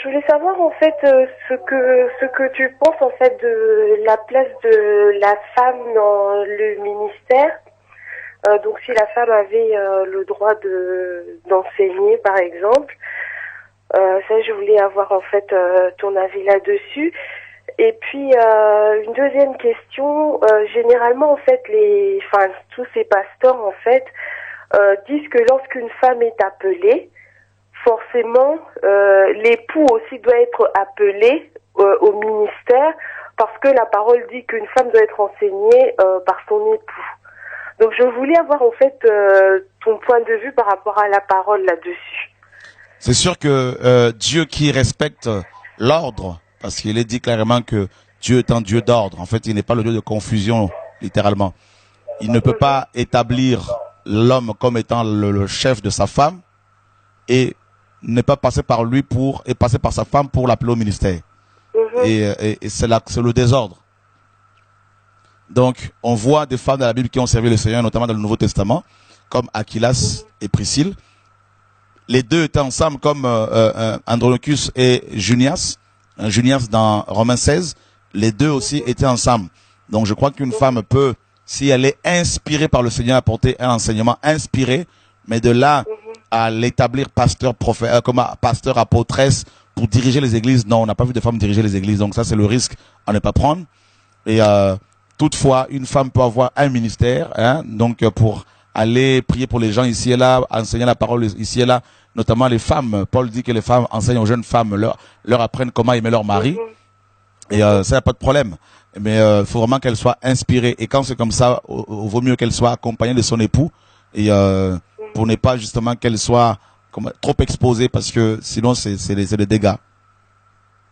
voulais savoir en fait ce que tu penses en fait de la place de la femme dans le ministère. Donc si la femme avait le droit d'enseigner par exemple. Ça je voulais avoir en fait ton avis là-dessus. Et puis une deuxième question, généralement en fait tous ces pasteurs en fait disent que lorsqu'une femme est appelée, forcément, l'époux aussi doit être appelé au ministère parce que la parole dit qu'une femme doit être enseignée par son époux. Donc je voulais avoir en fait ton point de vue par rapport à la parole là-dessus. C'est sûr que Dieu qui respecte l'ordre, parce qu'il est dit clairement que Dieu est un Dieu d'ordre. En fait, il n'est pas le Dieu de confusion, littéralement. Il ne peut pas établir l'homme comme étant le chef de sa femme et ne pas passer par lui et passer par sa femme pour l'appeler au ministère. Et c'est le désordre. Donc, on voit des femmes dans la Bible qui ont servi le Seigneur, notamment dans le Nouveau Testament, comme Aquilas et Priscille. Les deux étaient ensemble comme Andronicus et Junias. Junias dans Romains 16. Les deux aussi étaient ensemble. Donc, je crois qu'une femme peut, si elle est inspirée par le Seigneur, apporter un enseignement inspiré, mais de là à l'établir pasteur, prophète, comme pasteur, apôtresse, pour diriger les églises, non, on n'a pas vu de femme diriger les églises, donc ça c'est le risque à ne pas prendre. Et toutefois, une femme peut avoir un ministère, hein, donc pour aller prier pour les gens ici et là, enseigner la parole ici et là, notamment les femmes. Paul dit que les femmes enseignent aux jeunes femmes, leur apprennent comment aimer leur mari, et ça n'y a pas de problème. Mais faut vraiment qu'elle soit inspirée, et quand c'est comme ça, vaut mieux qu'elle soit accompagnée de son époux, et pour ne pas justement qu'elle soit trop exposée, parce que sinon c'est des dégâts.